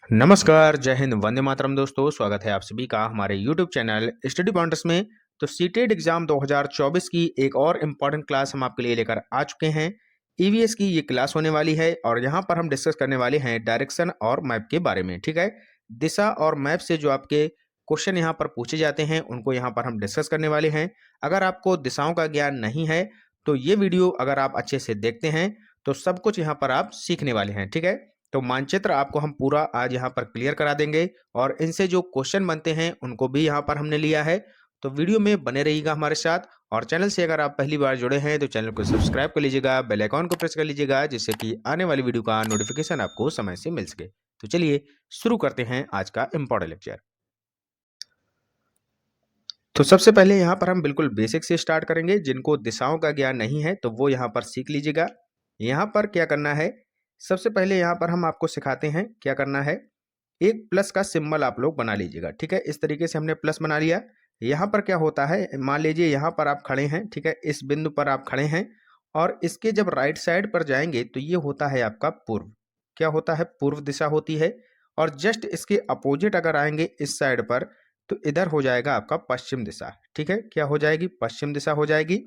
नमस्कार, जय हिंद, वंदे मातरम दोस्तों। स्वागत है आप सभी का हमारे यूट्यूब चैनल स्टडी पॉइंटर्स में। तो सीटेट एग्जाम 2024 की एक और इम्पॉर्टेंट क्लास हम आपके लिए लेकर आ चुके हैं। ईवीएस की ये क्लास होने वाली है और यहाँ पर हम डिस्कस करने वाले हैं डायरेक्शन और मैप के बारे में। ठीक है, दिशा और मैप से जो आपके क्वेश्चन यहाँ पर पूछे जाते हैं उनको यहाँ पर हम डिस्कस करने वाले हैं। अगर आपको दिशाओं का ज्ञान नहीं है तो ये वीडियो अगर आप अच्छे से देखते हैं तो सब कुछ यहाँ पर आप सीखने वाले हैं। ठीक है, तो मानचित्र आपको हम पूरा आज यहाँ पर क्लियर करा देंगे और इनसे जो क्वेश्चन बनते हैं उनको भी यहाँ पर हमने लिया है। तो वीडियो में बने रहिएगा हमारे साथ और चैनल से अगर आप पहली बार जुड़े हैं तो चैनल को सब्सक्राइब कर लीजिएगा, बेल आइकॉन को प्रेस कर लीजिएगा जिससे कि आने वाली वीडियो का नोटिफिकेशन आपको समय से मिल सके। तो चलिए शुरू करते हैं आज का इम्पोर्टेंट लेक्चर। तो सबसे पहले यहाँ पर हम बिल्कुल बेसिक से स्टार्ट करेंगे। जिनको दिशाओं का ज्ञान नहीं है तो वो यहाँ पर सीख लीजिएगा। यहाँ पर क्या करना है, सबसे पहले यहाँ पर हम आपको सिखाते हैं क्या करना है। एक प्लस का सिंबल आप लोग बना लीजिएगा। ठीक है, इस तरीके से हमने प्लस बना लिया। यहाँ पर क्या होता है, मान लीजिए यहाँ पर आप खड़े हैं। ठीक है, इस बिंदु पर आप खड़े हैं और इसके जब राइट साइड पर जाएंगे तो ये होता है आपका पूर्व। क्या होता है, पूर्व दिशा होती है। और जस्ट इसके अपोजिट अगर आएंगे इस साइड पर तो इधर हो जाएगा आपका पश्चिम दिशा। ठीक है, क्या हो जाएगी, पश्चिम दिशा हो जाएगी।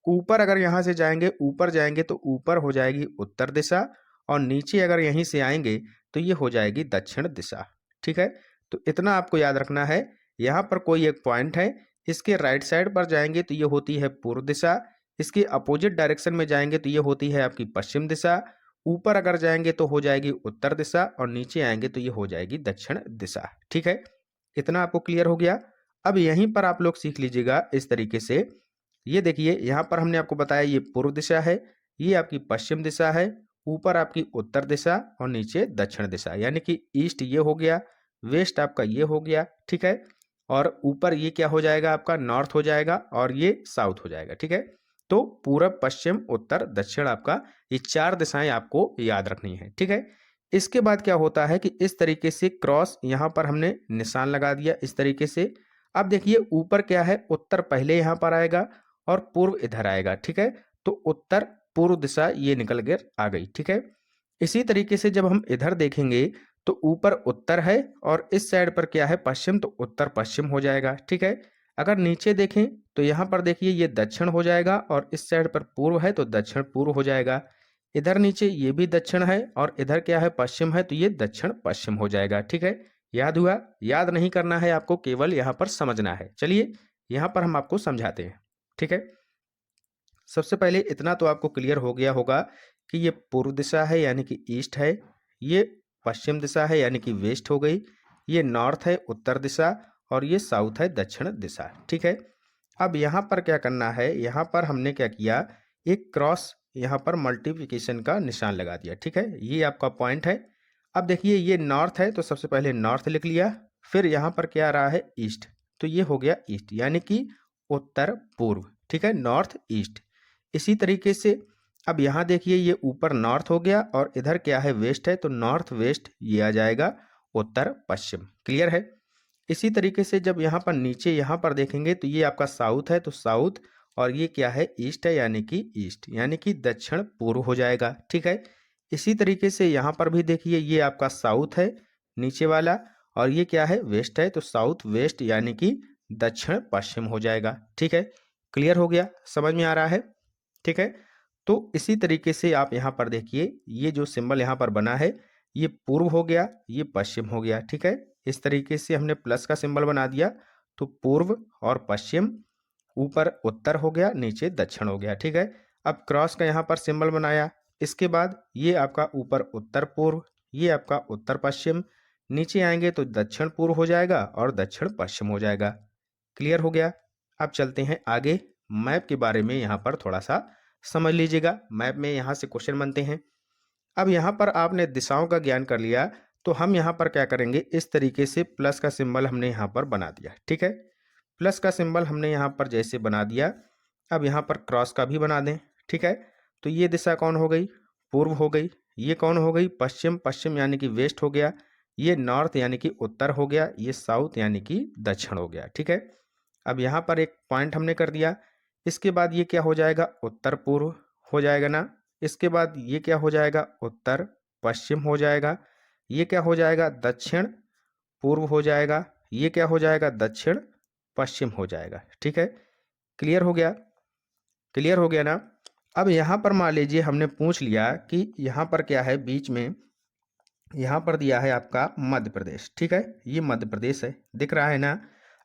ऊपर अगर यहाँ से जाएंगे, ऊपर जाएंगे तो ऊपर हो जाएगी उत्तर दिशा और नीचे अगर यहीं से आएंगे तो ये हो जाएगी दक्षिण दिशा। ठीक है, तो इतना आपको याद रखना है। यहाँ पर कोई एक पॉइंट है, इसके राइट साइड पर जाएंगे तो ये होती है पूर्व दिशा, इसके अपोजिट डायरेक्शन में जाएंगे तो ये होती है आपकी पश्चिम दिशा, ऊपर अगर जाएंगे तो हो जाएगी उत्तर दिशा और नीचे आएंगे तो ये हो जाएगी दक्षिण दिशा। ठीक है, इतना आपको क्लियर हो गया। अब यहीं पर आप लोग सीख लीजिएगा इस तरीके से। ये देखिए यहाँ पर हमने आपको बताया ये पूर्व दिशा है, ये आपकी पश्चिम दिशा है, ऊपर आपकी उत्तर दिशा और नीचे दक्षिण दिशा, यानी कि ईस्ट ये हो गया, वेस्ट आपका ये हो गया। ठीक है, और ऊपर ये क्या हो जाएगा आपका नॉर्थ हो जाएगा और ये साउथ हो जाएगा। ठीक है, तो पूरब पश्चिम उत्तर दक्षिण आपका ये चार दिशाएं आपको याद रखनी है। ठीक है, इसके बाद क्या होता है कि इस तरीके से क्रॉस यहाँ पर हमने निशान लगा दिया इस तरीके से। अब देखिए ऊपर क्या है, उत्तर पहले यहाँ पर आएगा और पूर्व इधर आएगा। ठीक है, तो उत्तर पूर्व दिशा ये निकल कर आ गई। ठीक है, इसी तरीके से जब हम इधर देखेंगे तो ऊपर उत्तर है और इस साइड पर क्या है पश्चिम, तो उत्तर पश्चिम हो जाएगा। ठीक है, अगर नीचे देखें तो यहाँ पर देखिए ये दक्षिण हो जाएगा और इस साइड पर पूर्व है तो दक्षिण पूर्व हो जाएगा। इधर नीचे ये भी दक्षिण है और इधर क्या है पश्चिम है तो ये दक्षिण पश्चिम हो जाएगा। ठीक है, याद हुआ, याद नहीं करना है आपको, केवल यहाँ पर समझना है। चलिए यहाँ पर हम आपको समझाते हैं। ठीक है, सबसे पहले इतना तो आपको क्लियर हो गया होगा कि ये पूर्व दिशा है यानी कि ईस्ट है, ये पश्चिम दिशा है यानी कि वेस्ट हो गई, ये नॉर्थ है उत्तर दिशा और ये साउथ है दक्षिण दिशा। ठीक है, अब यहाँ पर क्या करना है, यहाँ पर हमने क्या किया, एक क्रॉस यहाँ पर मल्टीप्लिकेशन का निशान लगा दिया। ठीक है, ये आपका पॉइंट है। अब देखिए ये नॉर्थ है तो सबसे पहले नॉर्थ लिख लिया, फिर यहाँ पर क्या आ रहा है ईस्ट, तो ये हो गया ईस्ट यानी कि उत्तर पूर्व। ठीक है, नॉर्थ ईस्ट। इसी तरीके से अब यहाँ देखिए ये ऊपर नॉर्थ हो गया और इधर क्या है वेस्ट है, तो नॉर्थ वेस्ट ये आ जाएगा उत्तर पश्चिम। क्लियर है। इसी तरीके से जब यहाँ पर नीचे यहाँ पर देखेंगे तो ये आपका साउथ है तो साउथ और ये क्या है ईस्ट है यानी कि ईस्ट यानी कि दक्षिण पूर्व हो जाएगा। ठीक है, इसी तरीके से यहाँ पर भी देखिए ये आपका साउथ है नीचे वाला और ये क्या है वेस्ट है तो साउथ वेस्ट यानी कि दक्षिण पश्चिम हो जाएगा। ठीक है, क्लियर हो गया, समझ में आ रहा है। ठीक है, तो इसी तरीके से आप यहाँ पर देखिए ये जो सिंबल यहाँ पर बना है ये पूर्व हो गया, ये पश्चिम हो गया। ठीक है, इस तरीके से हमने प्लस का सिंबल बना दिया तो पूर्व और पश्चिम, ऊपर उत्तर हो गया नीचे दक्षिण हो गया। ठीक है, अब क्रॉस का यहाँ पर सिंबल बनाया, इसके बाद ये आपका ऊपर उत्तर पूर्व, ये आपका उत्तर पश्चिम, नीचे आएंगे तो दक्षिण पूर्व हो जाएगा और दक्षिण पश्चिम हो जाएगा। क्लियर हो गया। अब चलते हैं आगे, मैप के बारे में यहाँ पर थोड़ा सा समझ लीजिएगा। मैप में यहाँ से क्वेश्चन बनते हैं। अब यहाँ पर आपने दिशाओं का ज्ञान कर लिया तो हम यहाँ पर क्या करेंगे, इस तरीके से प्लस का सिंबल हमने यहाँ पर बना दिया। ठीक है, प्लस का सिंबल हमने यहाँ पर जैसे बना दिया, अब यहाँ पर क्रॉस का भी बना दें। ठीक है, तो ये दिशा कौन हो गई, पूर्व हो गई, ये कौन हो गई पश्चिम, पश्चिम यानी कि वेस्ट हो गया, ये नॉर्थ यानी कि उत्तर हो गया, ये साउथ यानी कि दक्षिण हो गया। ठीक है, अब यहाँ पर एक पॉइंट हमने कर दिया, इसके बाद ये क्या हो जाएगा उत्तर पूर्व हो जाएगा ना, इसके बाद ये क्या हो जाएगा उत्तर पश्चिम हो जाएगा, ये क्या हो जाएगा, दक्षिण पूर्व हो जाएगा, ये क्या हो जाएगा, दक्षिण पश्चिम हो जाएगा। ठीक है, क्लियर हो गया, क्लियर हो गया ना। अब यहाँ पर मान लीजिए हमने पूछ लिया कि यहाँ पर क्या है, बीच में यहाँ पर दिया है आपका मध्य प्रदेश। ठीक है, ये मध्य प्रदेश है, दिख रहा है ना।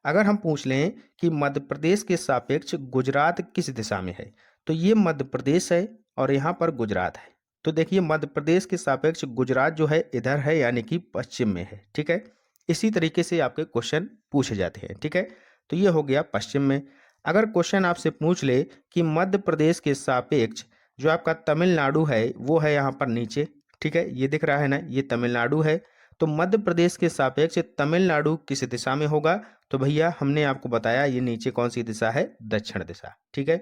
अगर हम पूछ लें कि मध्य प्रदेश के सापेक्ष गुजरात किस दिशा में है, तो ये मध्य प्रदेश है और यहाँ पर गुजरात है। तो देखिए मध्य प्रदेश के सापेक्ष गुजरात जो है इधर है, यानी कि पश्चिम में है। ठीक है, इसी तरीके से आपके क्वेश्चन पूछे जाते हैं। ठीक है, तो ये हो गया पश्चिम में। अगर क्वेश्चन आपसे पूछ ले कि मध्य प्रदेश के सापेक्ष जो आपका तमिलनाडु है वो है यहाँ पर नीचे। ठीक है, ये दिख रहा है ना, ये तमिलनाडु है। तो मध्य प्रदेश के सापेक्ष तमिलनाडु किस दिशा में होगा, तो भैया हमने आपको बताया ये नीचे कौन सी दिशा है, दक्षिण दिशा। ठीक है,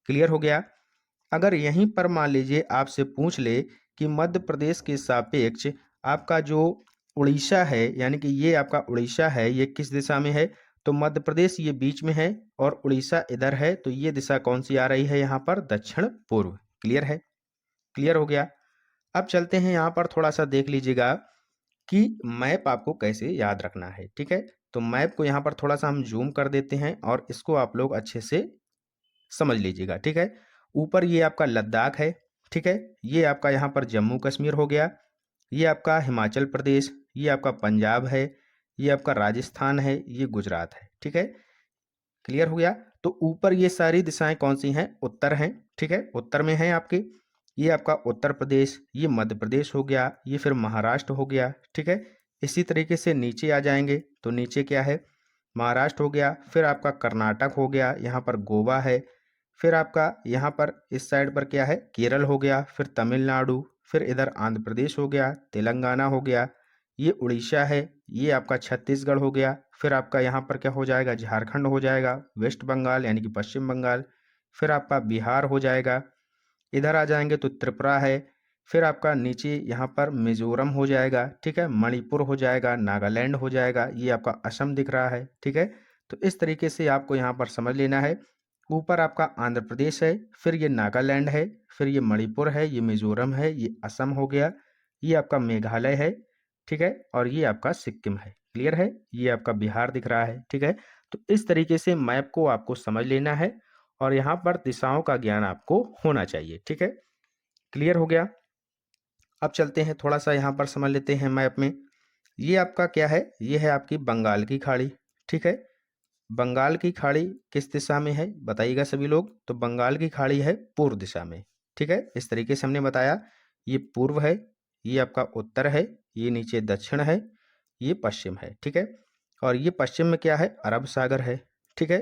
क्लियर हो गया। अगर यहीं पर मान लीजिए आपसे पूछ ले कि मध्य प्रदेश के सापेक्ष आपका जो उड़ीसा है, यानी कि ये आपका उड़ीसा है, ये किस दिशा में है, तो मध्य प्रदेश ये बीच में है और उड़ीसा इधर है, तो ये दिशा कौन सी आ रही है यहाँ पर, दक्षिण पूर्व। क्लियर है, क्लियर हो गया। अब चलते हैं यहाँ पर, थोड़ा सा देख लीजिएगा कि मैप आपको कैसे याद रखना है। ठीक है, तो मैप को यहाँ पर थोड़ा सा हम जूम कर देते हैं और इसको आप लोग अच्छे से समझ लीजिएगा। ठीक है, ऊपर ये आपका लद्दाख है। ठीक है, ये आपका यहाँ पर जम्मू कश्मीर हो गया, ये आपका हिमाचल प्रदेश, ये आपका पंजाब है, ये आपका राजस्थान है, ये गुजरात है। ठीक है, क्लियर हो गया। तो ऊपर ये सारी दिशाएं कौन सी हैं, उत्तर हैं। ठीक है, उत्तर में है आपके, ये आपका उत्तर प्रदेश, ये मध्य प्रदेश हो गया, ये फिर महाराष्ट्र हो गया। ठीक है, इसी तरीके से नीचे आ जाएंगे तो नीचे क्या है, महाराष्ट्र हो गया, फिर आपका कर्नाटक हो गया, यहाँ पर गोवा है, फिर आपका यहाँ पर इस साइड पर क्या है, केरल हो गया, फिर तमिलनाडु, फिर इधर आंध्र प्रदेश हो गया, तेलंगाना हो गया, ये उड़ीसा है, ये आपका छत्तीसगढ़ हो गया, फिर आपका यहाँ पर क्या हो जाएगा, झारखंड हो जाएगा, वेस्ट बंगाल यानी कि पश्चिम बंगाल, फिर आपका बिहार हो जाएगा, इधर आ जाएंगे तो त्रिपुरा है, फिर आपका नीचे यहाँ पर मिजोरम हो जाएगा। ठीक है, मणिपुर हो जाएगा, नागालैंड हो जाएगा, ये आपका असम दिख रहा है। ठीक है, तो इस तरीके से आपको यहाँ पर समझ लेना है। ऊपर आपका आंध्र प्रदेश है, फिर ये नागालैंड है, फिर ये मणिपुर है, ये मिजोरम है, ये असम हो गया, ये आपका मेघालय है। ठीक है, और ये आपका सिक्किम है। क्लियर है, ये आपका बिहार दिख रहा है। ठीक है, तो इस तरीके से मैप को आपको समझ लेना है और यहाँ पर दिशाओं का ज्ञान आपको होना चाहिए। ठीक है, क्लियर हो गया। अब चलते हैं थोड़ा सा यहाँ पर समझ लेते हैं मैप में। ये आपका क्या है, ये है आपकी बंगाल की खाड़ी। ठीक है, बंगाल की खाड़ी किस दिशा में है बताइएगा सभी लोग, तो बंगाल की खाड़ी है पूर्व दिशा में। ठीक है, इस तरीके से हमने बताया, ये पूर्व है, ये आपका उत्तर है, ये नीचे दक्षिण है, ये पश्चिम है। ठीक है, और ये पश्चिम में क्या है, अरब सागर है। ठीक है,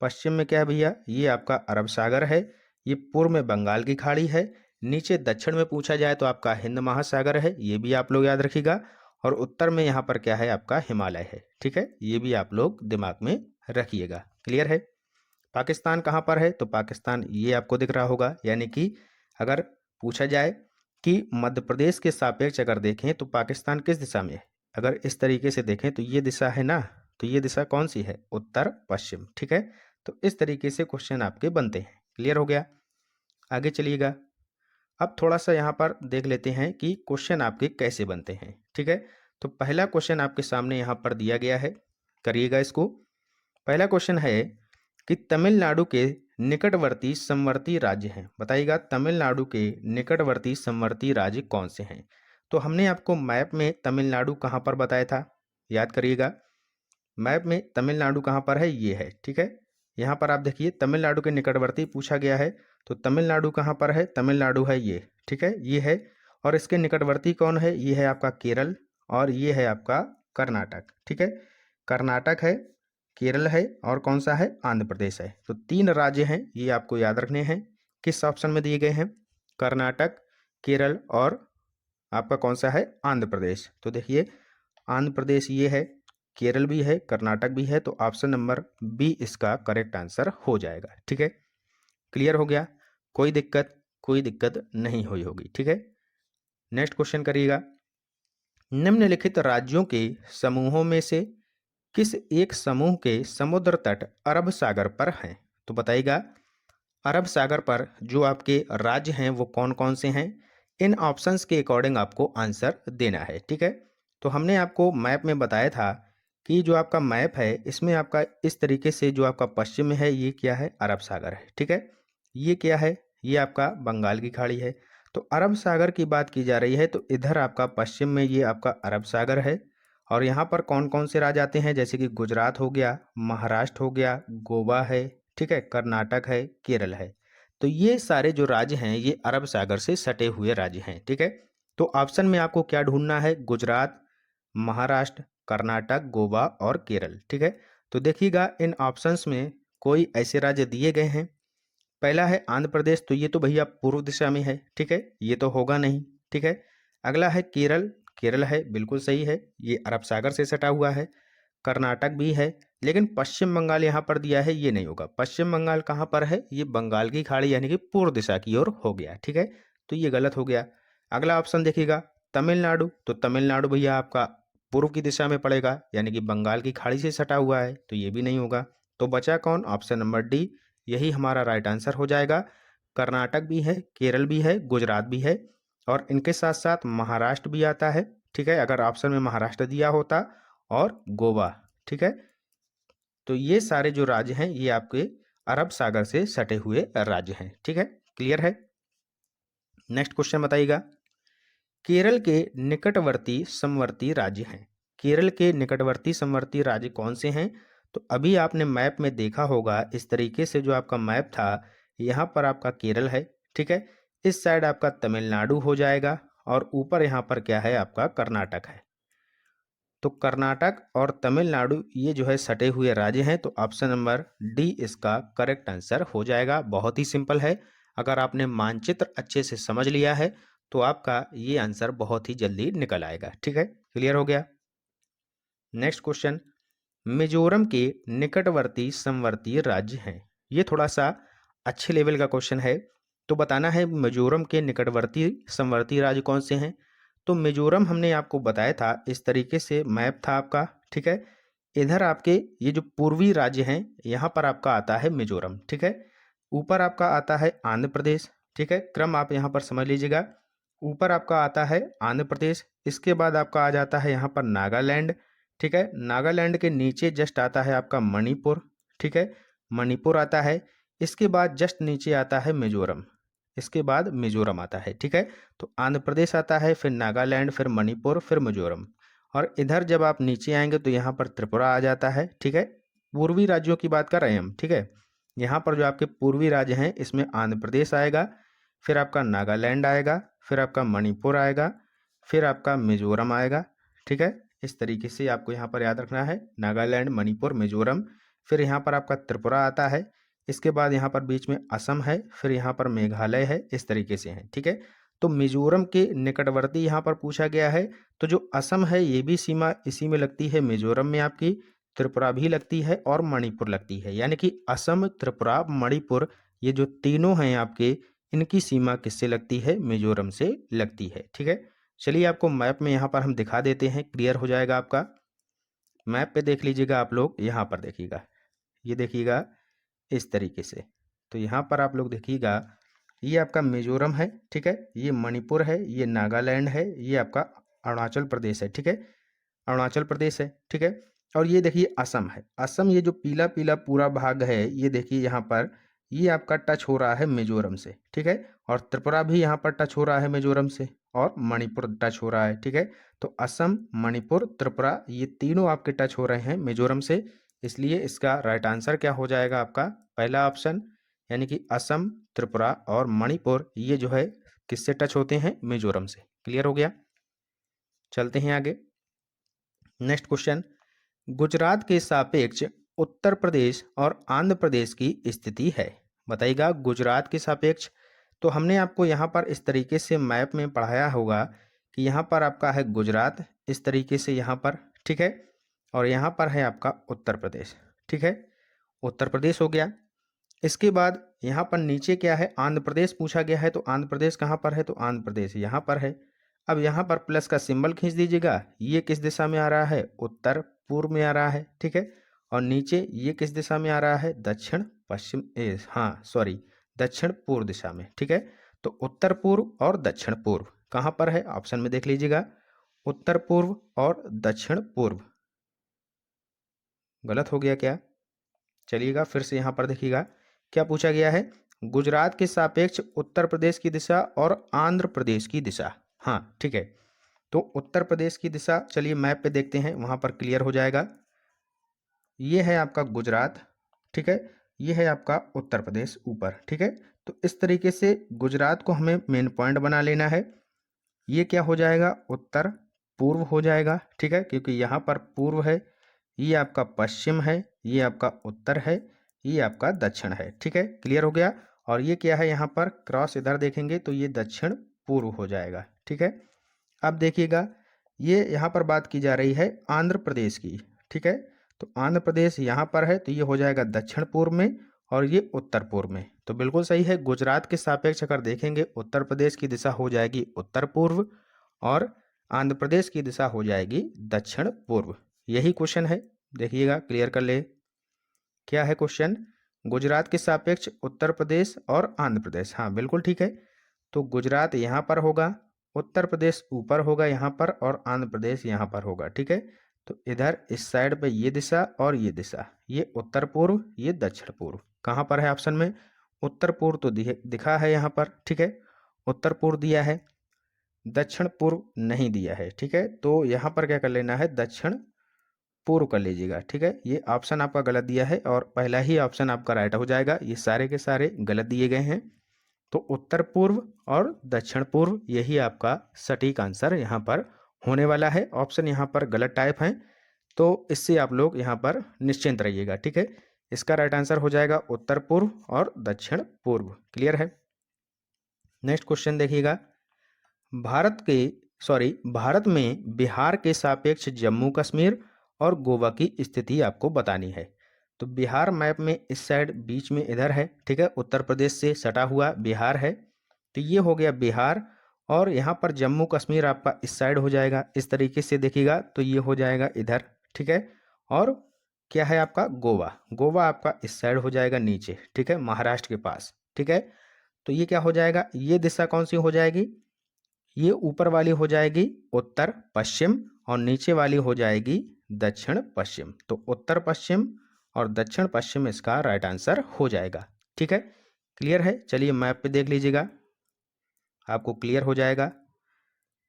पश्चिम में क्या है भैया, ये आपका अरब सागर है, ये पूर्व में बंगाल की खाड़ी है, नीचे दक्षिण में पूछा जाए तो आपका हिंद महासागर है, ये भी आप लोग याद रखिएगा, और उत्तर में यहाँ पर क्या है, आपका हिमालय है। ठीक है, ये भी आप लोग दिमाग में रखिएगा। क्लियर है। पाकिस्तान कहाँ पर है, तो पाकिस्तान ये आपको दिख रहा होगा, यानी कि अगर पूछा जाए कि मध्य प्रदेश के सापेक्ष अगर देखें तो पाकिस्तान किस दिशा में है, अगर इस तरीके से देखें तो ये दिशा है ना, तो ये दिशा कौन सी है, उत्तर पश्चिम। ठीक है, तो इस तरीके से क्वेश्चन आपके बनते हैं। क्लियर हो गया, आगे चलिएगा। अब थोड़ा सा यहाँ पर देख लेते हैं कि क्वेश्चन आपके कैसे बनते हैं। ठीक है, तो पहला क्वेश्चन आपके सामने यहाँ पर दिया गया है, करिएगा इसको। पहला क्वेश्चन है कि तमिलनाडु के निकटवर्ती समवर्ती राज्य हैं, बताइएगा तमिलनाडु के निकटवर्ती समवर्ती राज्य कौन से हैं। तो हमने आपको मैप में तमिलनाडु कहाँ पर बताया था, याद करिएगा। मैप में तमिलनाडु कहाँ पर है, ये है। ठीक है, यहाँ पर आप देखिए तमिलनाडु के निकटवर्ती पूछा गया है, तो तमिलनाडु कहाँ पर है, तमिलनाडु है ये। ठीक है, ये है, और इसके निकटवर्ती कौन है, ये है आपका केरल और ये है आपका कर्नाटक। ठीक है, कर्नाटक है, केरल है और कौन सा है, आंध्र प्रदेश है। तो 3 राज्य हैं, ये आपको याद रखने हैं। किस ऑप्शन में दिए गए हैं, कर्नाटक, केरल और आपका कौन सा है, आंध्र प्रदेश। तो देखिए आंध्र प्रदेश ये है, केरल भी है, कर्नाटक भी है, तो ऑप्शन नंबर बी इसका करेक्ट आंसर हो जाएगा। ठीक है, क्लियर हो गया, कोई दिक्कत नहीं हुई होगी। ठीक है, नेक्स्ट क्वेश्चन करिएगा। निम्नलिखित राज्यों के समूहों में से किस एक समूह के समुद्र तट अरब सागर पर हैं, तो बताइएगा अरब सागर पर जो आपके राज्य हैं वो कौन कौन से हैं। इन ऑप्शंस के अकॉर्डिंग आपको आंसर देना है। ठीक है, तो हमने आपको मैप में बताया था कि जो आपका मैप है इसमें आपका इस तरीके से जो आपका पश्चिम में है ये क्या है, अरब सागर है, ठीक है। ये क्या है, ये आपका बंगाल की खाड़ी है। तो अरब सागर की बात की जा रही है तो इधर आपका पश्चिम में ये आपका अरब सागर है। और यहाँ पर कौन कौन से राज्य आते हैं, जैसे कि गुजरात हो गया, महाराष्ट्र हो गया, गोवा है, ठीक है, कर्नाटक है, केरल है। तो ये सारे जो राज्य हैं ये अरब सागर से सटे हुए राज्य हैं, ठीक है। तो ऑप्शन में आपको क्या ढूंढना है, गुजरात, महाराष्ट्र, कर्नाटक, गोवा और केरल, ठीक है। तो देखिएगा इन ऑप्शंस में कोई ऐसे राज्य दिए गए हैं। पहला है आंध्र प्रदेश, तो ये तो भैया पूर्व दिशा में है, ठीक है, ये तो होगा नहीं, ठीक है। अगला है केरल, केरल है, बिल्कुल सही है, ये अरब सागर से सटा हुआ है। कर्नाटक भी है, लेकिन पश्चिम बंगाल यहाँ पर दिया है, ये नहीं होगा। पश्चिम बंगाल कहाँ पर है, ये बंगाल की खाड़ी यानी कि पूर्व दिशा की ओर हो गया, ठीक है, तो ये गलत हो गया। अगला ऑप्शन देखिएगा तमिलनाडु, तो तमिलनाडु भैया आपका पूर्व की दिशा में पड़ेगा यानी कि बंगाल की खाड़ी से सटा हुआ है, तो ये भी नहीं होगा। तो बचा कौन, ऑप्शन नंबर डी, यही हमारा राइट आंसर हो जाएगा। कर्नाटक भी है, केरल भी है, गुजरात भी है और इनके साथ साथ महाराष्ट्र भी आता है, ठीक है, अगर ऑप्शन में महाराष्ट्र दिया होता, और गोवा, ठीक है। तो ये सारे जो राज्य हैं ये आपके अरब सागर से सटे हुए राज्य हैं, ठीक है, क्लियर है। नेक्स्ट क्वेश्चन बताइएगा, केरल के निकटवर्ती समवर्ती राज्य हैं। केरल के निकटवर्ती समवर्ती राज्य कौन से हैं, तो अभी आपने मैप में देखा होगा इस तरीके से जो आपका मैप था, यहाँ पर आपका केरल है, ठीक है, इस साइड आपका तमिलनाडु हो जाएगा और ऊपर यहाँ पर क्या है, आपका कर्नाटक है। तो कर्नाटक और तमिलनाडु ये जो है सटे हुए राज्य हैं, तो ऑप्शन नंबर डी इसका करेक्ट आंसर हो जाएगा। बहुत ही सिंपल है, अगर आपने मानचित्र अच्छे से समझ लिया है तो आपका ये आंसर बहुत ही जल्दी निकल आएगा, ठीक है, क्लियर हो गया। नेक्स्ट क्वेश्चन, मिजोरम के निकटवर्ती समवर्ती राज्य हैं। ये थोड़ा सा अच्छे लेवल का क्वेश्चन है, तो बताना है मिजोरम के निकटवर्ती समवर्ती राज्य कौन से हैं। तो मिजोरम हमने आपको बताया था, इस तरीके से मैप था आपका, ठीक है। इधर आपके ये जो पूर्वी राज्य हैं यहाँ पर आपका आता है मिजोरम, ठीक है। ऊपर आपका आता है आंध्र प्रदेश, ठीक है, क्रम आप यहाँ पर समझ लीजिएगा। ऊपर आपका आता है आंध्र प्रदेश, इसके बाद आपका आ जाता है यहाँ पर नागालैंड, ठीक है। नागालैंड के नीचे जस्ट आता है आपका मणिपुर, ठीक है, मणिपुर आता है। इसके बाद जस्ट नीचे आता है मिजोरम, इसके बाद मिजोरम आता है, ठीक है। तो आंध्र प्रदेश आता है, फिर नागालैंड, फिर मणिपुर, फिर मिजोरम। और इधर जब आप नीचे आएंगे तो यहाँ पर त्रिपुरा आ जाता है, ठीक है। पूर्वी राज्यों की बात कर रहे हैं हम, ठीक है। यहाँ पर जो आपके पूर्वी राज्य हैं इसमें आंध्र प्रदेश आएगा, फिर आपका नागालैंड आएगा, फिर आपका मणिपुर आएगा, फिर आपका मिजोरम आएगा, ठीक है। इस तरीके से आपको यहाँ पर याद रखना है, नागालैंड, मणिपुर, मिजोरम, फिर यहाँ पर आपका त्रिपुरा आता है, इसके बाद यहाँ पर बीच में असम है, फिर यहाँ पर मेघालय है, इस तरीके से है, ठीक है। तो मिजोरम के निकटवर्ती यहाँ पर पूछा गया है, तो जो असम है ये भी सीमा इसी में लगती है, मिजोरम में आपकी त्रिपुरा भी लगती है और मणिपुर लगती है, यानी कि असम, त्रिपुरा, मणिपुर, ये जो तीनों हैं आपके, इनकी सीमा किससे लगती है, मिजोरम से लगती है, ठीक है। चलिए आपको मैप में यहाँ पर हम दिखा देते हैं, क्लियर हो जाएगा आपका। मैप पे देख लीजिएगा आप लोग, यहाँ पर देखिएगा, ये देखिएगा इस तरीके से। तो यहाँ पर आप लोग देखिएगा, ये आपका मिजोरम है, ठीक है, ये मणिपुर है, ये नागालैंड है, ये आपका अरुणाचल प्रदेश है, ठीक है, अरुणाचल प्रदेश है, ठीक है। और ये देखिए असम है, असम ये जो पीला पीला पूरा भाग है ये देखिए यहाँ पर, ये आपका टच हो रहा है मिजोरम से, ठीक है। और त्रिपुरा भी यहाँ पर टच हो रहा है मिजोरम से, और मणिपुर टच हो रहा है, ठीक है। तो असम, मणिपुर, त्रिपुरा ये तीनों आपके टच हो रहे हैं मिजोरम से, इसलिए इसका राइट आंसर क्या हो जाएगा आपका, पहला ऑप्शन, यानी कि असम, त्रिपुरा और मणिपुर ये जो है किससे टच होते हैं, मिजोरम से। क्लियर हो गया, चलते हैं आगे। नेक्स्ट क्वेश्चन, गुजरात के सापेक्ष उत्तर प्रदेश और आंध्र प्रदेश की स्थिति है। बताइएगा गुजरात के सापेक्ष, तो हमने आपको यहाँ पर इस तरीके से मैप में पढ़ाया होगा कि यहाँ पर आपका है गुजरात, इस तरीके से यहाँ पर, ठीक है, और यहाँ पर है आपका उत्तर प्रदेश, ठीक है, उत्तर प्रदेश हो गया। इसके बाद यहाँ पर नीचे क्या है, आंध्र प्रदेश पूछा गया है, तो आंध्र प्रदेश कहाँ पर है, तो आंध्र प्रदेश यहाँ पर है। अब यहाँ पर प्लस का सिंबल खींच दीजिएगा, ये किस दिशा में आ रहा है, उत्तर पूर्व में आ रहा है, ठीक है। और नीचे ये किस दिशा में आ रहा है, दक्षिण पश्चिम, हाँ सॉरी, दक्षिण पूर्व दिशा में, ठीक है। तो उत्तर पूर्व और दक्षिण पूर्व कहाँ पर है, ऑप्शन में देख लीजिएगा, उत्तर पूर्व और दक्षिण पूर्व। गलत हो गया क्या? चलिएगा फिर से यहाँ पर देखिएगा क्या पूछा गया है। गुजरात के सापेक्ष उत्तर प्रदेश की दिशा और आंध्र प्रदेश की दिशा। हाँ ठीक है, तो उत्तर प्रदेश की दिशा चलिए मैप पे देखते हैं, वहाँ पर क्लियर हो जाएगा। ये है आपका गुजरात, ठीक है, ये है आपका उत्तर प्रदेश ऊपर, ठीक है। तो इस तरीके से गुजरात को हमें मेन पॉइंट बना लेना है। ये क्या हो जाएगा, उत्तर पूर्व हो जाएगा, ठीक है, क्योंकि यहाँ पर पूर्व है, ये आपका पश्चिम है, ये आपका उत्तर है, ये आपका दक्षिण है, ठीक है, क्लियर हो गया। और ये क्या है, यहाँ पर क्रॉस इधर देखेंगे तो ये दक्षिण पूर्व हो जाएगा, ठीक है। अब देखिएगा ये यहाँ पर बात की जा रही है आंध्र प्रदेश की, ठीक है, तो आंध्र प्रदेश यहाँ पर है तो ये हो जाएगा दक्षिण पूर्व में और ये उत्तर पूर्व में। तो बिल्कुल सही है, गुजरात के सापेक्ष अगर देखेंगे उत्तर प्रदेश की दिशा हो जाएगी उत्तर पूर्व और आंध्र प्रदेश की दिशा हो जाएगी दक्षिण पूर्व। यही क्वेश्चन है, देखिएगा क्लियर कर ले। क्या है क्वेश्चन, गुजरात के सापेक्ष उत्तर प्रदेश और आंध्र प्रदेश। हाँ बिल्कुल ठीक है, तो गुजरात यहाँ पर होगा, उत्तर प्रदेश ऊपर होगा यहाँ पर और आंध्र प्रदेश यहाँ पर होगा, ठीक है। तो इधर इस साइड पे ये दिशा और ये दिशा, ये उत्तर पूर्व ये दक्षिण पूर्व। कहाँ पर है ऑप्शन में, उत्तर पूर्व तो दिखा है यहाँ पर, ठीक है, उत्तर पूर्व दिया है, दक्षिण पूर्व नहीं दिया है, ठीक है। तो यहाँ पर क्या कर लेना है, दक्षिण पूर्व कर लीजिएगा, ठीक है। ये ऑप्शन आपका गलत दिया है और पहला ही ऑप्शन आपका राइट हो जाएगा, ये सारे के सारे गलत दिए गए हैं। तो उत्तर पूर्व और दक्षिण पूर्व यही आपका सटीक आंसर यहाँ पर होने वाला है। ऑप्शन यहाँ पर गलत टाइप हैं तो इससे आप लोग यहाँ पर निश्चिंत रहिएगा, ठीक है। इसका राइट आंसर हो जाएगा उत्तर पूर्व और दक्षिण पूर्व, क्लियर है। नेक्स्ट क्वेश्चन देखिएगा, भारत में बिहार के सापेक्ष जम्मू कश्मीर और गोवा की स्थिति आपको बतानी है। तो बिहार मैप में इस साइड बीच में इधर है, ठीक है, उत्तर प्रदेश से सटा हुआ बिहार है, तो ये हो गया बिहार। और यहाँ पर जम्मू कश्मीर आपका इस साइड हो जाएगा, इस तरीके से देखिएगा तो ये हो जाएगा इधर, ठीक है। और क्या है आपका गोवा, गोवा आपका इस साइड हो जाएगा नीचे, ठीक है, महाराष्ट्र के पास, ठीक है। तो ये क्या हो जाएगा, ये दिशा कौन सी हो जाएगी, ये ऊपर वाली हो जाएगी उत्तर पश्चिम और नीचे वाली हो जाएगी दक्षिण पश्चिम। तो उत्तर पश्चिम और दक्षिण पश्चिम इसका राइट आंसर हो जाएगा, ठीक है, क्लियर है। चलिए मैप पे देख लीजिएगा, आपको क्लियर हो जाएगा।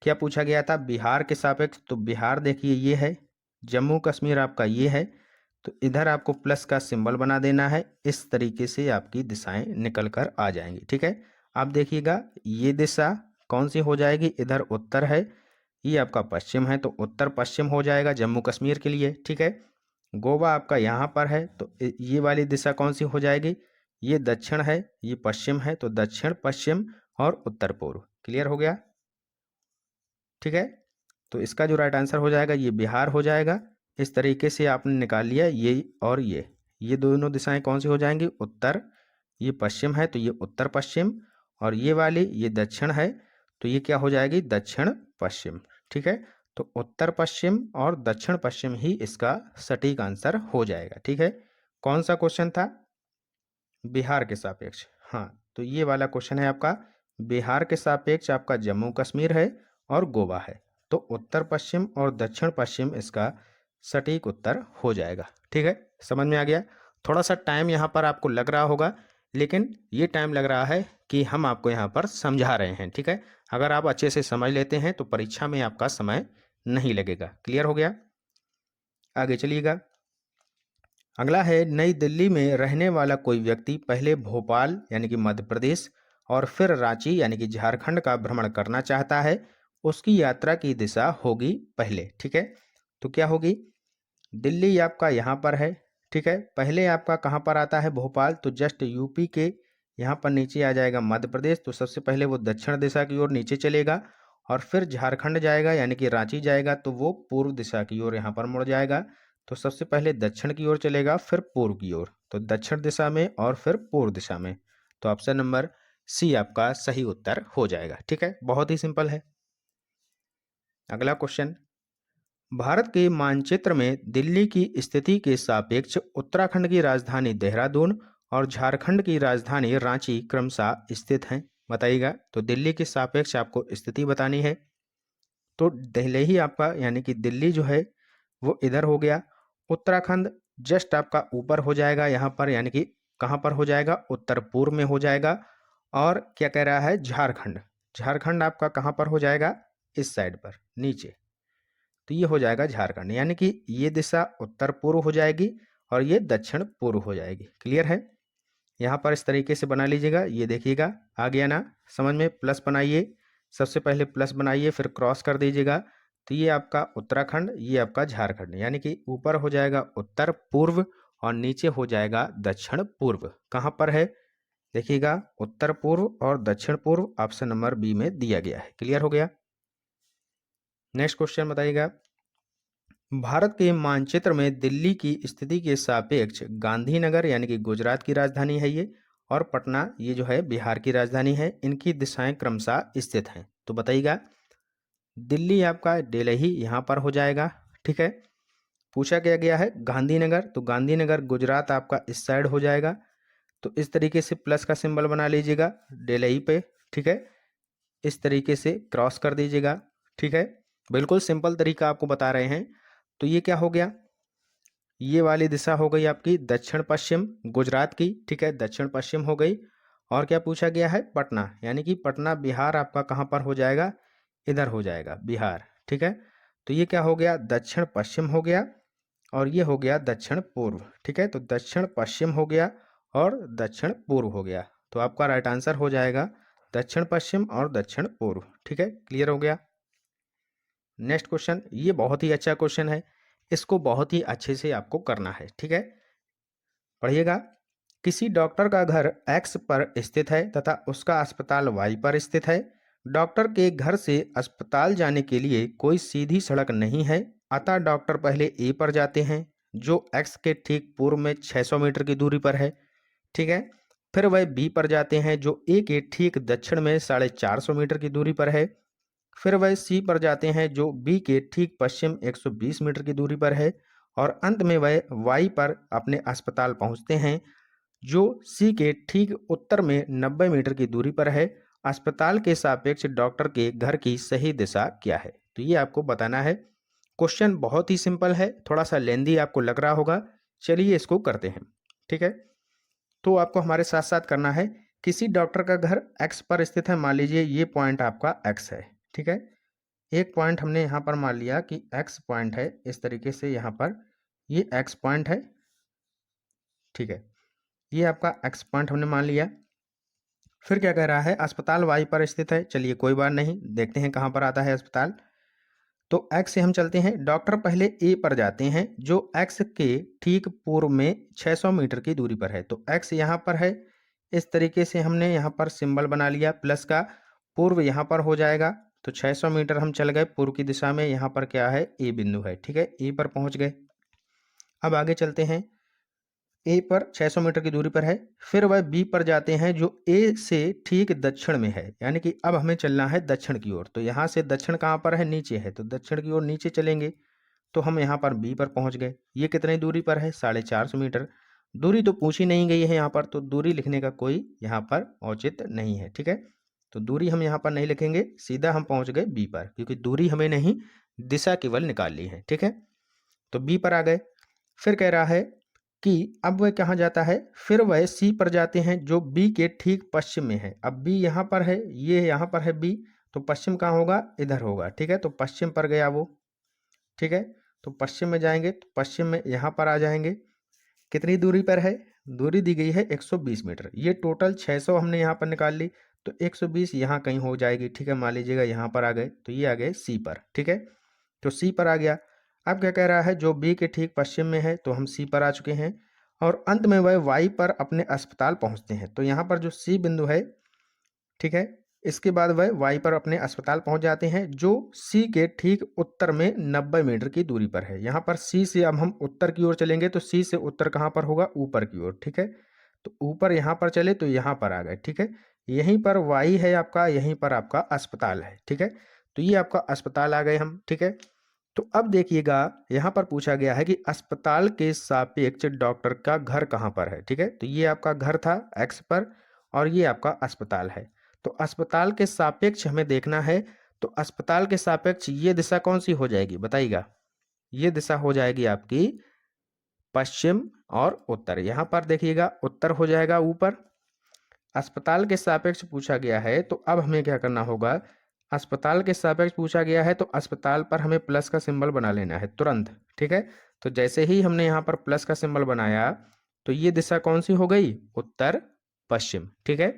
क्या पूछा गया था, बिहार के सापेक्ष, तो बिहार देखिए ये है, जम्मू कश्मीर आपका ये है, तो इधर आपको प्लस का सिंबल बना देना है, इस तरीके से आपकी दिशाएं निकल कर आ जाएंगी, ठीक है। आप देखिएगा ये दिशा कौन सी हो जाएगी, इधर उत्तर है, ये आपका पश्चिम है, तो उत्तर पश्चिम हो जाएगा जम्मू कश्मीर के लिए, ठीक है। गोवा आपका यहाँ पर है तो ये वाली दिशा कौन सी हो जाएगी, ये दक्षिण है, ये पश्चिम है, तो दक्षिण पश्चिम और उत्तर पूर्व, क्लियर हो गया, ठीक है। तो इसका जो राइट आंसर हो जाएगा ये बिहार हो जाएगा। इस तरीके से आपने निकाल लिया, ये और ये दोनों दिशाएं कौन सी हो जाएंगी, उत्तर, ये पश्चिम है तो ये उत्तर पश्चिम, और ये वाली ये दक्षिण है तो ये क्या हो जाएगी, दक्षिण पश्चिम, ठीक है। तो उत्तर पश्चिम और दक्षिण पश्चिम ही इसका सटीक आंसर हो जाएगा, ठीक है। कौन सा क्वेश्चन था, बिहार के सापेक्ष, हाँ, तो ये वाला क्वेश्चन है आपका, बिहार के सापेक्ष आपका जम्मू कश्मीर है और गोवा है, तो उत्तर पश्चिम और दक्षिण पश्चिम इसका सटीक उत्तर हो जाएगा, ठीक है। समझ में आ गया, थोड़ा सा टाइम यहाँ पर आपको लग रहा होगा, लेकिन ये टाइम लग रहा है कि हम आपको यहाँ पर समझा रहे हैं, ठीक है। अगर आप अच्छे से समझ लेते हैं तो परीक्षा में आपका समय नहीं लगेगा, क्लियर हो गया। आगे चलिएगा, अगला है, नई दिल्ली में रहने वाला कोई व्यक्ति पहले भोपाल यानी कि मध्य प्रदेश और फिर रांची यानी कि झारखंड का भ्रमण करना चाहता है, उसकी यात्रा की दिशा होगी पहले, ठीक है। तो क्या होगी, दिल्ली आपका यहाँ पर है, ठीक है, पहले आपका कहाँ पर आता है, भोपाल, तो जस्ट यूपी के यहाँ पर नीचे आ जाएगा मध्य प्रदेश, तो सबसे पहले वो दक्षिण दिशा की ओर नीचे चलेगा और फिर झारखंड जाएगा यानी कि रांची जाएगा तो वो पूर्व दिशा की ओर यहाँ पर मुड़ जाएगा। तो सबसे पहले दक्षिण की ओर चलेगा फिर पूर्व की ओर, तो दक्षिण दिशा में और फिर पूर्व दिशा में। तो ऑप्शन नंबर सी आपका सही उत्तर हो जाएगा, ठीक है, बहुत ही सिंपल है। अगला क्वेश्चन, भारत के मानचित्र में दिल्ली की स्थिति के सापेक्ष उत्तराखंड की राजधानी देहरादून और झारखंड की राजधानी रांची क्रमशः स्थित हैं, बताइएगा। तो दिल्ली के सापेक्ष आपको स्थिति बतानी है, तो दिल्ली ही आपका यानी कि दिल्ली जो है वो इधर हो गया। उत्तराखंड जस्ट आपका ऊपर हो जाएगा यहाँ पर, यानी कि कहाँ पर हो जाएगा, उत्तर पूर्व में हो जाएगा। और क्या कह रहा है, झारखंड, झारखंड आपका कहाँ पर हो जाएगा, इस साइड पर नीचे। तो ये हो जाएगा झारखंड, यानी कि ये दिशा उत्तर पूर्व हो जाएगी और ये दक्षिण पूर्व हो जाएगी। क्लियर है? यहाँ पर इस तरीके से बना लीजिएगा। ये देखिएगा आ गया ना समझ में। प्लस बनाइए, सबसे पहले प्लस बनाइए फिर क्रॉस कर दीजिएगा। तो ये आपका उत्तराखंड, ये आपका झारखंड, यानी कि ऊपर हो जाएगा उत्तर पूर्व और नीचे हो जाएगा दक्षिण पूर्व। कहाँ पर है देखिएगा, उत्तर पूर्व और दक्षिण पूर्व ऑप्शन नंबर बी में दिया गया है। क्लियर हो गया? नेक्स्ट क्वेश्चन बताइएगा। भारत के मानचित्र में दिल्ली की स्थिति के सापेक्ष गांधीनगर यानी कि गुजरात की राजधानी है ये, और पटना ये जो है बिहार की राजधानी है। इनकी दिशाएं क्रमशः स्थित हैं। तो बताइएगा, दिल्ली आपका दिल्ली यहाँ पर हो जाएगा, ठीक है। पूछा क्या गया है गांधीनगर, तो गांधीनगर गुजरात आपका इस साइड हो जाएगा। तो इस तरीके से प्लस का सिंबल बना लीजिएगा दिल्ली पे, ठीक है। इस तरीके से क्रॉस कर दीजिएगा, ठीक है। बिल्कुल सिंपल तरीका आपको बता रहे हैं। तो ये क्या हो गया, ये वाली दिशा हो गई आपकी दक्षिण पश्चिम गुजरात की, ठीक है, दक्षिण पश्चिम हो गई। और क्या पूछा गया है, पटना, यानी कि पटना बिहार आपका कहाँ पर हो जाएगा, इधर हो जाएगा बिहार, ठीक है। तो ये क्या हो गया, दक्षिण पश्चिम हो गया और ये हो गया दक्षिण पूर्व, ठीक है। तो दक्षिण पश्चिम हो गया और दक्षिण पूर्व हो गया। तो आपका राइट आंसर हो जाएगा दक्षिण पश्चिम और दक्षिण पूर्व, ठीक है। क्लियर हो गया? नेक्स्ट क्वेश्चन, ये बहुत ही अच्छा क्वेश्चन है, इसको बहुत ही अच्छे से आपको करना है, ठीक है। पढ़िएगा। किसी डॉक्टर का घर एक्स पर स्थित है तथा उसका अस्पताल वाई पर स्थित है। डॉक्टर के घर से अस्पताल जाने के लिए कोई सीधी सड़क नहीं है, अतः डॉक्टर पहले ए पर जाते हैं जो एक्स के ठीक पूर्व में 600 मीटर की दूरी पर है, ठीक है। फिर वह बी पर जाते हैं जो ए के ठीक दक्षिण में 450 मीटर की दूरी पर है। फिर वह सी पर जाते हैं जो बी के ठीक पश्चिम 120 मीटर की दूरी पर है। और अंत में वह वाई पर अपने अस्पताल पहुंचते हैं जो सी के ठीक उत्तर में 90 मीटर की दूरी पर है। अस्पताल के सापेक्ष डॉक्टर के घर की सही दिशा क्या है? तो ये आपको बताना है। क्वेश्चन बहुत ही सिंपल है, थोड़ा सा लेंदी आपको लग रहा होगा। चलिए इसको करते हैं, ठीक है। तो आपको हमारे साथ साथ करना है। किसी डॉक्टर का घर एक्स पर स्थित है, मान लीजिए ये पॉइंट आपका एक्स है, ठीक है। एक पॉइंट हमने यहाँ पर मान लिया कि एक्स पॉइंट है, इस तरीके से यहाँ पर ये एक्स पॉइंट है, ठीक है। ये आपका एक्स पॉइंट हमने मान लिया। फिर क्या कह रहा है, अस्पताल वाई पर स्थित है। चलिए कोई बात नहीं, देखते हैं कहाँ पर आता है अस्पताल। तो एक्स से हम चलते हैं, डॉक्टर पहले ए पर जाते हैं जो एक्स के ठीक पूर्व में 600 मीटर की दूरी पर है। तो एक्स यहाँ पर है, इस तरीके से हमने यहाँ पर सिंबल बना लिया प्लस का। पूर्व यहाँ पर हो जाएगा, तो 600 मीटर हम चल गए पूर्व की दिशा में। यहाँ पर क्या है, ए बिंदु है, ठीक है, ए पर पहुँच गए। अब आगे चलते हैं, ए पर 600 मीटर की दूरी पर है। फिर वह बी पर जाते हैं जो ए से ठीक दक्षिण में है, यानी कि अब हमें चलना है दक्षिण की ओर। तो यहाँ से दक्षिण कहाँ पर है, नीचे है, तो दक्षिण की ओर नीचे चलेंगे तो हम यहाँ पर बी पर पहुँच गए। ये कितनी दूरी पर है, 450 मीटर। दूरी तो पूछी नहीं गई है यहाँ पर, तो दूरी लिखने का कोई यहाँ पर औचित्य नहीं है, ठीक है। तो दूरी हम यहाँ पर नहीं लिखेंगे, सीधा हम पहुँच गए बी पर, क्योंकि दूरी हमें नहीं, दिशा केवल निकाल ली है, ठीक है। तो बी पर आ गए। फिर कह रहा है कि अब वह कहाँ जाता है, फिर वह सी पर जाते हैं जो बी के ठीक पश्चिम में है। अब बी यहाँ पर है, ये यहाँ पर है बी, तो पश्चिम कहाँ होगा, इधर होगा, ठीक है। तो पश्चिम पर गया वो, ठीक है। तो पश्चिम में जाएंगे तो पश्चिम में यहाँ पर आ जाएंगे। कितनी दूरी पर है, दूरी दी गई है 120 मीटर। ये टोटल 600 हमने यहाँ पर निकाल ली, तो 120 यहाँ कहीं हो जाएगी, ठीक है। मान लीजिएगा यहाँ पर आ गए, तो ये आ गए सी पर, ठीक है। तो सी पर आ गया। अब क्या कह रहा है, जो बी के ठीक पश्चिम में है, तो हम सी पर आ चुके हैं। और अंत में वह वाई पर अपने अस्पताल पहुंचते हैं। तो यहाँ पर जो सी बिंदु है, ठीक है, इसके बाद वह वाई पर अपने अस्पताल पहुंच जाते हैं जो सी के ठीक उत्तर में 90 मीटर की दूरी पर है। यहाँ पर सी से अब हम उत्तर की ओर चलेंगे, तो सी से उत्तर कहाँ पर होगा, ऊपर की ओर, ठीक है। तो ऊपर यहाँ पर चले तो यहाँ पर आ गए, ठीक है। यहीं पर वाई है आपका, यहीं पर आपका अस्पताल है, ठीक है। तो ये आपका अस्पताल आ गए हम, ठीक है। तो अब देखिएगा, यहाँ पर पूछा गया है कि अस्पताल के सापेक्ष डॉक्टर का घर कहाँ पर है, ठीक है। तो ये आपका घर था एक्स पर और ये आपका अस्पताल है। तो अस्पताल के सापेक्ष हमें देखना है, तो अस्पताल के सापेक्ष ये दिशा कौन सी हो जाएगी बताइएगा। ये दिशा हो जाएगी आपकी पश्चिम और उत्तर। यहाँ पर देखिएगा उत्तर हो जाएगा ऊपर। अस्पताल के सापेक्ष पूछा गया है तो अब हमें क्या करना होगा, अस्पताल के सापेक्ष पूछा गया है तो अस्पताल पर हमें प्लस का सिंबल बना लेना है तुरंत। ठीक है, तो जैसे ही हमने यहाँ पर प्लस का सिंबल बनाया तो ये दिशा कौन सी हो गई, उत्तर पश्चिम। ठीक है,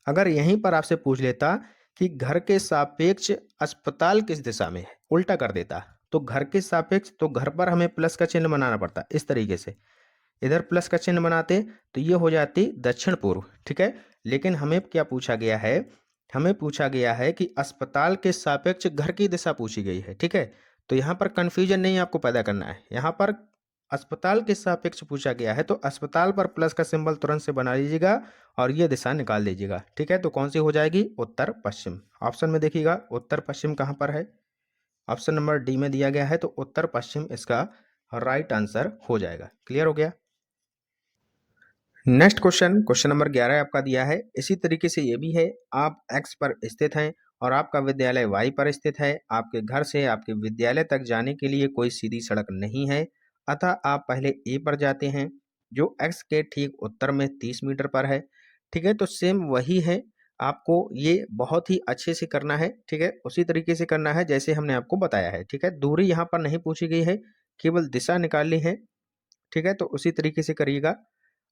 अगर यहीं पर आपसे पूछ लेता कि घर के सापेक्ष अस्पताल किस दिशा में है, उल्टा कर देता, तो घर के सापेक्ष तो घर पर हमें प्लस का चिन्ह बनाना पड़ता इस तरीके से, इधर प्लस का चिन्ह बनाते तो ये हो जाती दक्षिण पूर्व। ठीक है, लेकिन हमें क्या पूछा गया है, हमें पूछा गया है कि अस्पताल के सापेक्ष घर की दिशा पूछी गई है। ठीक है, तो यहाँ पर कंफ्यूजन नहीं आपको पैदा करना है, यहाँ पर अस्पताल के सापेक्ष पूछा गया है तो अस्पताल पर प्लस का सिंबल तुरंत से बना लीजिएगा और ये दिशा निकाल दीजिएगा। ठीक है, तो कौन सी हो जाएगी, उत्तर पश्चिम। ऑप्शन में देखिएगा उत्तर पश्चिम कहाँ पर है, ऑप्शन नंबर डी में दिया गया है, तो उत्तर पश्चिम इसका राइट आंसर हो जाएगा। क्लियर हो गया। नेक्स्ट क्वेश्चन, क्वेश्चन नंबर 11 आपका दिया है, इसी तरीके से ये भी है, आप एक्स पर स्थित हैं और आपका विद्यालय वाई पर स्थित है। आपके घर से आपके विद्यालय तक जाने के लिए कोई सीधी सड़क नहीं है, अतः आप पहले ए पर जाते हैं जो एक्स के ठीक उत्तर में 30 मीटर पर है। ठीक है, तो सेम वही है, आपको ये बहुत ही अच्छे से करना है। ठीक है, उसी तरीके से करना है जैसे हमने आपको बताया है। ठीक है, दूरी यहाँ पर नहीं पूछी गई है, केवल दिशा निकालनी है। ठीक है, तो उसी तरीके से करिएगा।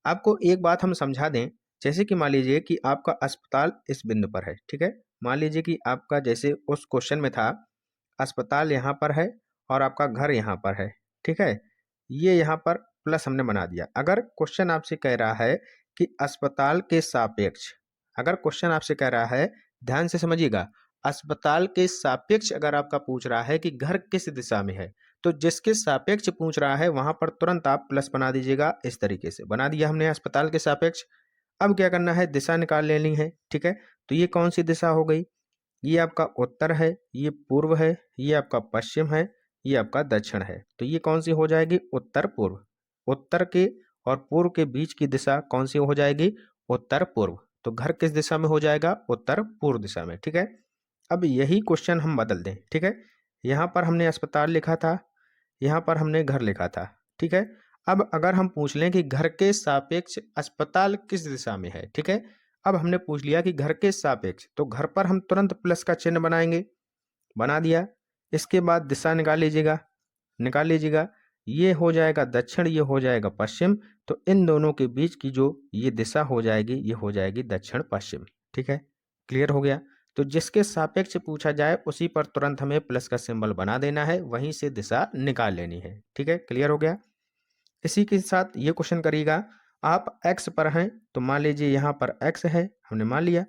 आपको एक बात हम समझा दें, जैसे कि मान लीजिए कि आपका अस्पताल इस बिंदु पर है। ठीक है, मान लीजिए कि आपका जैसे उस क्वेश्चन में था अस्पताल यहाँ पर है और आपका घर यहाँ पर है। ठीक है, ये यहाँ पर प्लस हमने बना दिया। अगर क्वेश्चन आपसे कह रहा है कि अस्पताल के सापेक्ष, अगर क्वेश्चन आपसे कह रहा है, ध्यान से समझिएगा, अस्पताल के सापेक्ष अगर आपका पूछ रहा है कि घर किस दिशा में है, तो जिसके सापेक्ष पूछ रहा है वहां पर तुरंत आप प्लस बना दीजिएगा। इस तरीके से बना दिया हमने अस्पताल के सापेक्ष। अब क्या करना है, दिशा निकाल लेनी है। ठीक है, तो ये कौन सी दिशा हो गई, ये आपका उत्तर है, ये पूर्व है, ये आपका पश्चिम है, ये आपका दक्षिण है। तो ये कौन सी हो जाएगी, उत्तर पूर्व। उत्तर के और पूर्व के बीच की दिशा कौन सी हो जाएगी, उत्तर पूर्व। तो घर किस दिशा में हो जाएगा, उत्तर पूर्व दिशा में। ठीक है, अब यही क्वेश्चन हम बदल दें। ठीक है, यहाँ पर हमने अस्पताल लिखा था, यहाँ पर हमने घर लिखा था। ठीक है, अब अगर हम पूछ लें कि घर के सापेक्ष अस्पताल किस दिशा में है। ठीक है, अब हमने पूछ लिया कि घर के सापेक्ष, तो घर पर हम तुरंत प्लस का चिन्ह बनाएंगे, बना दिया। इसके बाद दिशा निकाल लीजिएगा, निकाल लीजिएगा, ये हो जाएगा दक्षिण, ये हो जाएगा पश्चिम, तो इन दोनों के बीच की जो ये दिशा हो जाएगी, ये हो जाएगी दक्षिण पश्चिम। ठीक है, क्लियर हो गया। तो जिसके सापेक्ष पूछा जाए उसी पर तुरंत हमें प्लस का सिंबल बना देना है, वहीं से दिशा निकाल लेनी है। ठीक है, क्लियर हो गया। इसी के साथ ये क्वेश्चन करिएगा, आप एक्स पर हैं तो मान लीजिए यहाँ पर एक्स है, हमने मान लिया।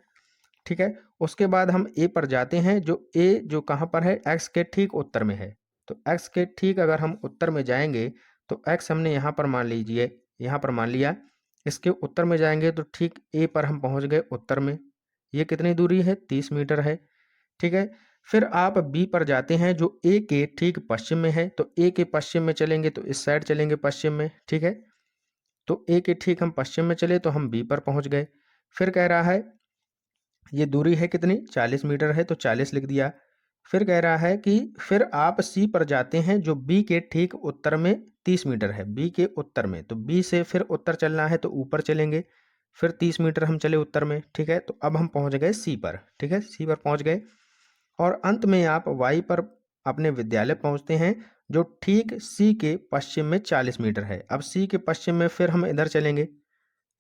ठीक है, उसके बाद हम ए पर जाते हैं, जो ए जो कहाँ पर है, एक्स के ठीक उत्तर में है। तो एक्स के ठीक अगर हम उत्तर में जाएंगे तो एक्स हमने यहाँ पर मान लीजिए, यहाँ पर मान लिया, इसके उत्तर में जाएंगे तो ठीक ए पर हम पहुँच गए उत्तर में। ये कितनी दूरी है, 30 मीटर है। ठीक है, फिर आप बी पर जाते हैं जो ए के ठीक पश्चिम में है, तो ए के पश्चिम में चलेंगे तो इस साइड चलेंगे पश्चिम में। ठीक है, तो ए के ठीक हम पश्चिम में चले तो हम बी पर पहुंच गए। फिर कह रहा है ये दूरी है कितनी, 40 मीटर है, तो 40 लिख दिया। फिर कह रहा है कि फिर आप सी पर जाते हैं जो बी के ठीक उत्तर में 30 मीटर है, बी के उत्तर में, तो बी से फिर उत्तर चलना है तो ऊपर चलेंगे, फिर 30 मीटर हम चले उत्तर में। ठीक है, तो अब हम पहुंच गए सी पर। ठीक है, सी पर पहुंच गए और अंत में आप वाई पर अपने विद्यालय पहुंचते हैं जो ठीक सी के पश्चिम में 40 मीटर है। अब सी के पश्चिम में फिर हम इधर चलेंगे,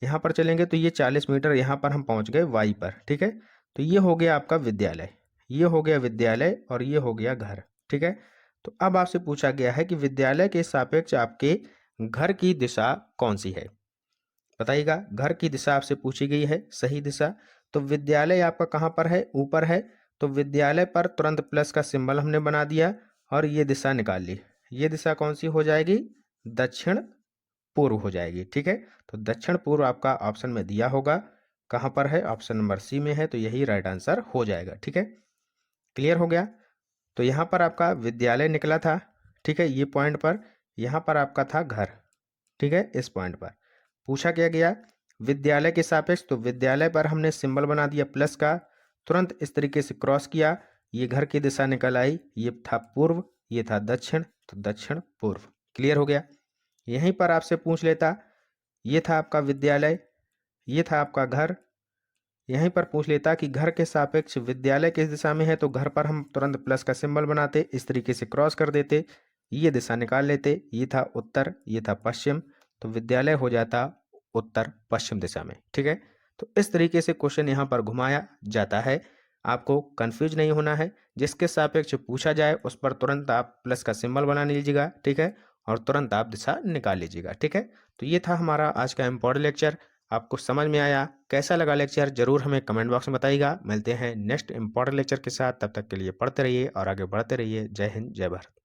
यहाँ पर चलेंगे तो ये 40 मीटर, यहाँ पर हम पहुँच गए वाई पर। ठीक है, तो ये हो गया आपका विद्यालय, ये हो गया विद्यालय और ये हो गया घर। ठीक है, तो अब आपसे पूछा गया है कि विद्यालय के सापेक्ष आपके घर की दिशा कौन सी है, बताइएगा। घर की दिशा आपसे पूछी गई है, सही दिशा। तो विद्यालय आपका कहाँ पर है, ऊपर है, तो विद्यालय पर तुरंत प्लस का सिंबल हमने बना दिया और ये दिशा निकाल ली। ये दिशा कौन सी हो जाएगी, दक्षिण पूर्व हो जाएगी। ठीक है, तो दक्षिण पूर्व आपका ऑप्शन में दिया होगा, कहाँ पर है, ऑप्शन नंबर सी में है, तो यही राइट आंसर हो जाएगा। ठीक है, क्लियर हो गया। तो यहाँ पर आपका विद्यालय निकला था। ठीक है, ये पॉइंट पर, यहाँ पर आपका था घर। ठीक है, इस पॉइंट पर पूछा क्या गया, विद्यालय के सापेक्ष, तो विद्यालय पर हमने सिंबल बना दिया प्लस का, तुरंत इस तरीके से क्रॉस किया, ये घर की दिशा निकल आई, ये था पूर्व, ये था दक्षिण, तो दक्षिण पूर्व। क्लियर हो गया। यहीं पर आपसे पूछ लेता, ये था आपका विद्यालय, ये था आपका घर, यहीं पर पूछ लेता कि घर के सापेक्ष विद्यालय किस दिशा में है, तो घर पर हम तुरंत प्लस का सिंबल बनाते, इस तरीके से क्रॉस कर देते, ये दिशा निकाल लेते, ये था उत्तर, ये था पश्चिम, तो विद्यालय हो जाता उत्तर पश्चिम दिशा में। ठीक है, तो इस तरीके से क्वेश्चन यहाँ पर घुमाया जाता है। आपको कंफ्यूज नहीं होना है, जिसके सापेक्ष पूछा जाए उस पर तुरंत आप प्लस का सिंबल बना लीजिएगा। ठीक है, और तुरंत आप दिशा निकाल लीजिएगा। ठीक है, तो ये था हमारा आज का इम्पोर्टेंट लेक्चर। आपको समझ में आया? कैसा लगा लेक्चर जरूर हमें कमेंट बॉक्स में बताइएगा। मिलते हैं नेक्स्ट इंपॉर्टेंट लेक्चर के साथ, तब तक के लिए पढ़ते रहिए और आगे बढ़ते रहिए। जय हिंद, जय भारत।